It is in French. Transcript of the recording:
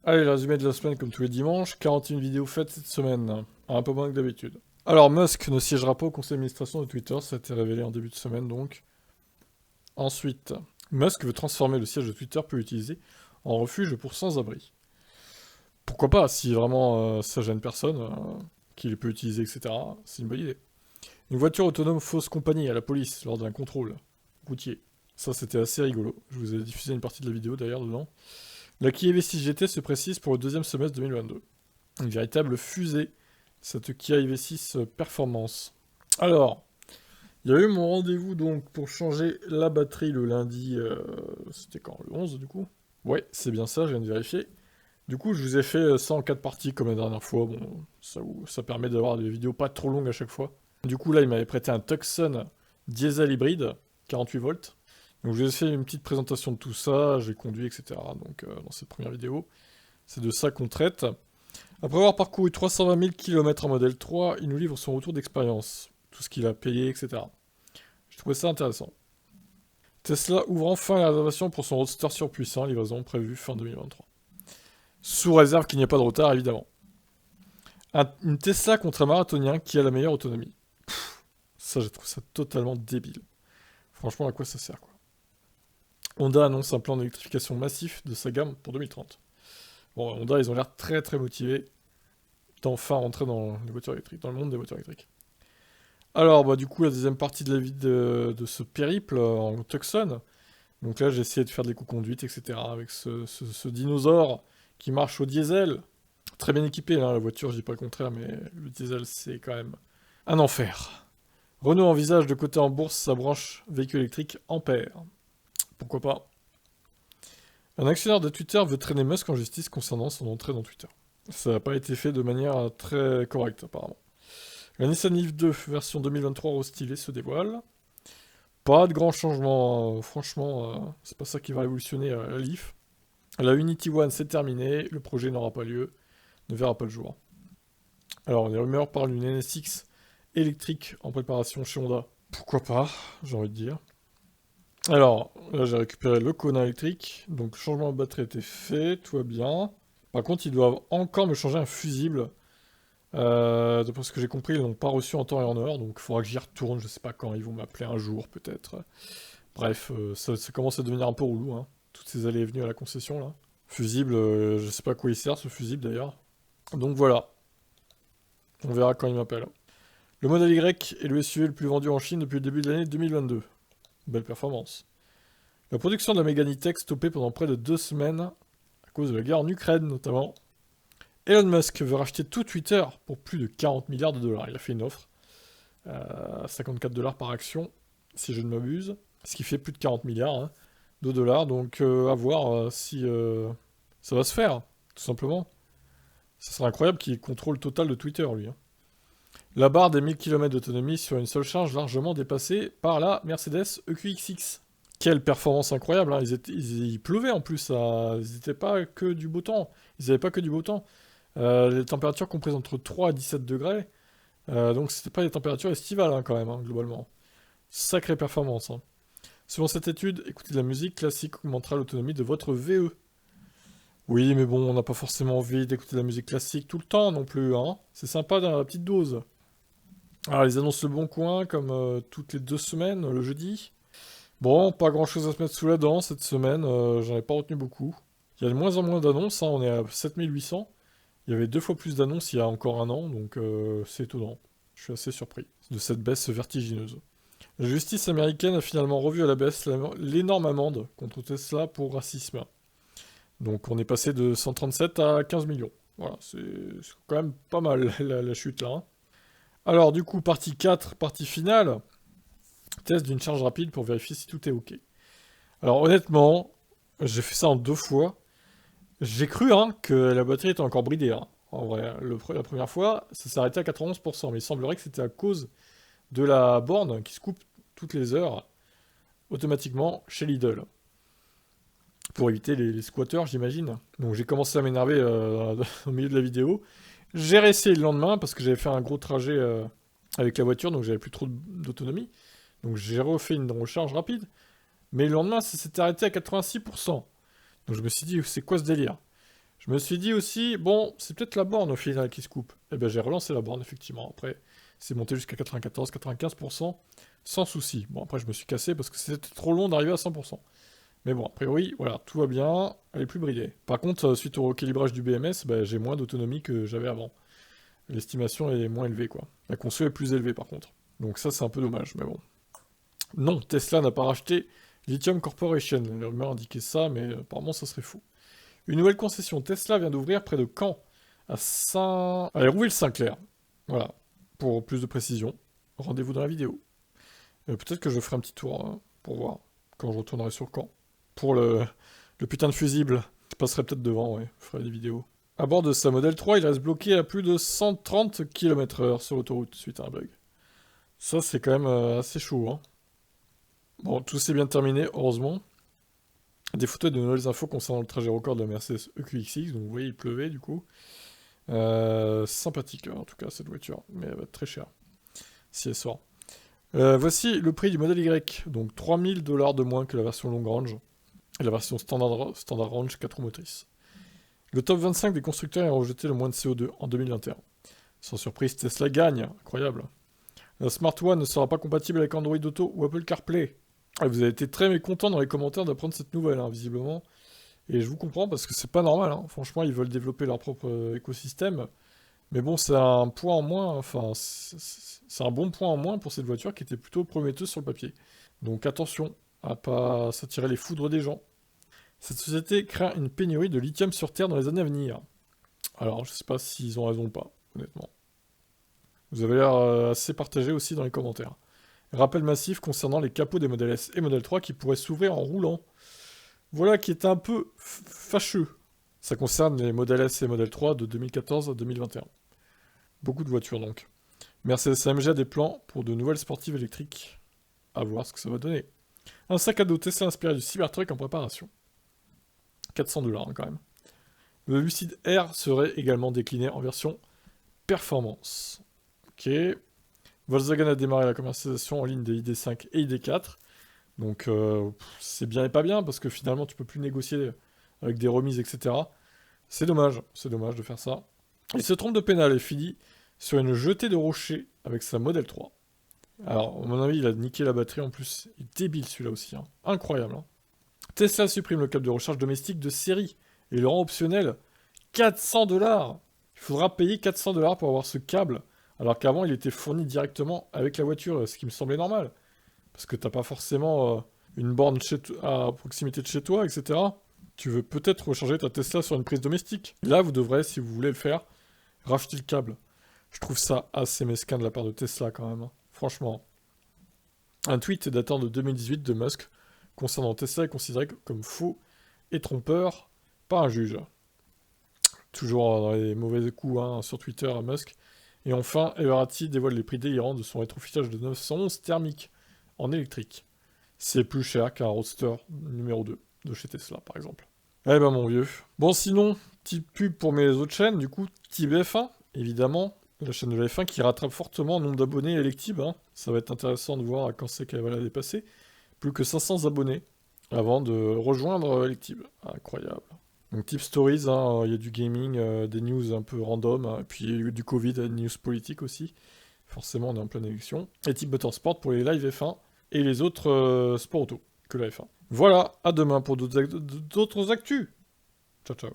Allez, le résumé de la semaine comme tous les dimanches, 41 vidéos faites cette semaine, un peu moins que d'habitude. Alors, Musk ne siégera pas au conseil d'administration de Twitter, ça a été révélé en début de semaine donc. Ensuite, Musk veut transformer le siège de Twitter peu utilisé en refuge pour sans-abri. Pourquoi pas, si vraiment ça gêne personne, qu'il peut utiliser, etc., c'est une bonne idée. Une voiture autonome fausse compagnie à la police lors d'un contrôle routier. Ça, c'était assez rigolo. Je vous ai diffusé une partie de la vidéo d'ailleurs dedans. La Kia EV6 GT se précise pour le deuxième semestre 2022. Une véritable fusée, cette Kia EV6 Performance. Alors, il y a eu mon rendez-vous donc pour changer la batterie le lundi. C'était quand? Le 11 du coup? Ouais, c'est bien ça, je viens de vérifier. Du coup, je vous ai fait ça en 4 parties comme la dernière fois. Bon, ça permet d'avoir des vidéos pas trop longues à chaque fois. Du coup, là, il m'avait prêté un Tucson diesel hybride, 48 volts. Donc, je vous ai fait une petite présentation de tout ça, j'ai conduit, etc. Donc, dans cette première vidéo, c'est de ça qu'on traite. Après avoir parcouru 320 000 km en modèle 3, il nous livre son retour d'expérience, tout ce qu'il a payé, etc. Je trouvais ça intéressant. Tesla ouvre enfin la réservation pour son Roadster surpuissant, livraison prévue fin 2023. Sous réserve qu'il n'y ait pas de retard, évidemment. Une Tesla contre un marathonien qui a la meilleure autonomie. Ça, je trouve ça totalement débile. Franchement, à quoi ça sert, quoi. Honda annonce un plan d'électrification massif de sa gamme pour 2030. Bon, Honda, ils ont l'air très très motivés d'enfin rentrer dans les voitures électriques, dans le monde des voitures électriques. Alors, bah, du coup, la deuxième partie de la vie de ce périple en Tucson. Donc là, j'ai essayé de faire des coups conduites, etc. avec ce dinosaure qui marche au diesel. Très bien équipé, hein, la voiture, je dis pas le contraire, mais le diesel, c'est quand même un enfer. Renault envisage de coter en bourse sa branche véhicule électrique Ampère. Pourquoi pas? Un actionnaire de Twitter veut traîner Musk en justice concernant son entrée dans Twitter. Ça n'a pas été fait de manière très correcte, apparemment. La Nissan Leaf 2 version 2023 restylée se dévoile. Pas de grand changement, franchement, c'est pas ça qui va révolutionner la Leaf. La Unity One c'est terminé, le projet n'aura pas lieu, ne verra pas le jour. Alors les rumeurs parlent d'une NSX électrique en préparation chez Honda. Pourquoi pas, j'ai envie de dire. Alors, là j'ai récupéré le Kona électrique, donc le changement de batterie était fait, tout va bien. Par contre, ils doivent encore me changer un fusible. D'après ce que j'ai compris, ils l'ont pas reçu en temps et en heure, donc il faudra que j'y retourne, je sais pas quand, ils vont m'appeler un jour peut-être. Bref, ça commence à devenir un peu relou, hein. Toutes ces allées et venues à la concession là. Fusible, je sais pas à quoi il sert ce fusible d'ailleurs. Donc voilà, on verra quand il m'appelle. Le modèle Y est le SUV le plus vendu en Chine depuis le début de l'année 2022. Belle performance. La production de la Megane E-Tech stoppée pendant près de 2 semaines, à cause de la guerre en Ukraine notamment. Elon Musk veut racheter tout Twitter pour plus de 40 milliards de dollars. Il a fait une offre, 54 dollars par action, si je ne m'abuse. Ce qui fait plus de 40 milliards hein, de dollars. Donc à voir si ça va se faire, tout simplement. Ça serait incroyable qu'il contrôle le total de Twitter, lui. Hein. La barre des 1000 km d'autonomie sur une seule charge largement dépassée par la Mercedes EQXX. Quelle performance incroyable, hein. Il pleuvait en plus, ils n'étaient pas que du beau temps. Ils n'avaient pas que du beau temps. Les températures comprises entre 3 et 17 degrés. Donc c'était pas des températures estivales hein, quand même, hein, globalement. Sacrée performance. Hein. Selon cette étude, écouter de la musique classique augmentera l'autonomie de votre VE. Oui, mais bon, on n'a pas forcément envie d'écouter de la musique classique tout le temps non plus, hein. C'est sympa dans la petite dose. Alors, ils annoncent le bon coin comme toutes les 2 semaines, le jeudi. Bon, pas grand chose à se mettre sous la dent cette semaine, j'en ai pas retenu beaucoup. Il y a de moins en moins d'annonces, hein, on est à 7800. Il y avait 2 fois plus d'annonces il y a encore un an, donc c'est étonnant. Je suis assez surpris de cette baisse vertigineuse. La justice américaine a finalement revu à la baisse l'énorme amende contre Tesla pour racisme. Donc on est passé de 137 à 15 millions. Voilà, c'est quand même pas mal la chute là. Hein. Alors du coup, partie 4, partie finale. Test d'une charge rapide pour vérifier si tout est ok. Alors honnêtement, j'ai fait ça en 2 fois. J'ai cru hein, que la batterie était encore bridée. Hein. En vrai, la première fois, ça s'est arrêté à 91%, mais il semblerait que c'était à cause de la borne qui se coupe toutes les heures automatiquement chez Lidl. Pour éviter les squatteurs, j'imagine. Donc j'ai commencé à m'énerver au milieu de la vidéo. J'ai réessayé le lendemain parce que j'avais fait un gros trajet avec la voiture, donc j'avais plus trop d'autonomie. Donc j'ai refait une recharge rapide. Mais le lendemain, ça s'était arrêté à 86%. Donc je me suis dit, c'est quoi ce délire? Je me suis dit aussi, bon, c'est peut-être la borne au final qui se coupe. Eh ben j'ai relancé la borne, effectivement. Après, c'est monté jusqu'à 94-95%, sans souci. Bon, après, je me suis cassé parce que c'était trop long d'arriver à 100%. Mais bon, a priori, voilà, tout va bien, elle est plus bridée. Par contre, suite au recalibrage du BMS, bah, j'ai moins d'autonomie que j'avais avant. L'estimation est moins élevée, quoi. La conso est plus élevée, par contre. Donc ça, c'est un peu dommage, mais bon. Non, Tesla n'a pas racheté Lithium Corporation. Les rumeurs indiquaient ça, mais apparemment, ça serait fou. Une nouvelle concession Tesla vient d'ouvrir près de Caen, à Hérouville-Saint-Clair. Voilà, pour plus de précision. Rendez-vous dans la vidéo. Peut-être que je ferai un petit tour pour voir quand je retournerai sur Caen. Pour le putain de fusible, je passerai peut-être devant, ouais, je ferai des vidéos. À bord de sa Model 3, il reste bloqué à plus de 130 km/h sur l'autoroute suite à un bug. Ça, c'est quand même assez chaud, hein. Bon, tout s'est bien terminé, heureusement. Des photos et de nouvelles infos concernant le trajet record de la Mercedes EQXX, donc vous voyez, il pleuvait du coup. Sympathique, en tout cas, cette voiture, mais elle va être très chère, si elle sort. Voici le prix du modèle Y, donc 3000 $ de moins que la version long range, et la version standard range 4 roues motrices. Le top 25 des constructeurs ayant rejeté le moins de CO2 en 2021. Sans surprise, Tesla gagne, incroyable. La Smart One ne sera pas compatible avec Android Auto ou Apple CarPlay. Et vous avez été très mécontents dans les commentaires d'apprendre cette nouvelle, hein, visiblement. Et je vous comprends parce que c'est pas normal, hein. Franchement, ils veulent développer leur propre écosystème. Mais bon, c'est un point en moins, enfin, c'est un bon point en moins pour cette voiture qui était plutôt prometteuse sur le papier. Donc attention à pas s'attirer les foudres des gens. Cette société craint une pénurie de lithium sur Terre dans les années à venir. Alors, je sais pas s'ils ont raison ou pas, honnêtement. Vous avez l'air assez partagé aussi dans les commentaires. Rappel massif concernant les capots des Model S et Model 3 qui pourraient s'ouvrir en roulant. Voilà qui est un peu fâcheux. Ça concerne les Model S et Model 3 de 2014 à 2021. Beaucoup de voitures donc. Mercedes-AMG a des plans pour de nouvelles sportives électriques. À voir ce que ça va donner. Un sac à dos Tesla inspiré du Cybertruck en préparation. 400 $ quand même. Le Lucid Air serait également décliné en version performance. Ok. Volkswagen a démarré la commercialisation en ligne des ID5 et ID4. Donc c'est bien et pas bien parce que finalement tu peux plus négocier avec des remises, etc. C'est dommage de faire ça. Il se trompe de pénal et finit sur une jetée de rocher avec sa Model 3. Alors, à mon avis, il a niqué la batterie en plus. Il est débile celui-là aussi, hein. Incroyable, hein. Tesla supprime le câble de recharge domestique de série et le rend optionnel 400 $. Il faudra payer 400 $ pour avoir ce câble, alors qu'avant il était fourni directement avec la voiture, ce qui me semblait normal. Parce que t'as pas forcément une borne à proximité de chez toi, etc. Tu veux peut-être recharger ta Tesla sur une prise domestique. Là, vous devrez, si vous voulez le faire, racheter le câble. Je trouve ça assez mesquin de la part de Tesla quand même, hein. Franchement. Un tweet datant de 2018 de Musk concernant Tesla est considéré comme faux et trompeur par un juge. Toujours dans les mauvais coups, hein, sur Twitter à Musk. Et enfin, Everati dévoile les prix délirants de son rétrofichage de 911 thermique en électrique. C'est plus cher qu'un Roadster numéro 2 de chez Tesla, par exemple. Eh ben mon vieux. Bon, sinon, petite pub pour mes autres chaînes, du coup, TibF1, évidemment, la chaîne de la F1 qui rattrape fortement le nombre d'abonnés électifs, hein. Ça va être intéressant de voir à quand c'est qu'elle va la dépasser. Plus que 500 abonnés avant de rejoindre Electib. Incroyable. Donc Tip Stories, hein, il y a du gaming, des news un peu random, hein, et puis il y a eu du Covid, des news politiques aussi. Forcément, on est en pleine élection. Et Tip Motorsport pour les live F1 et les autres sports auto que la F1. Voilà, à demain pour d'autres actus. Ciao, ciao.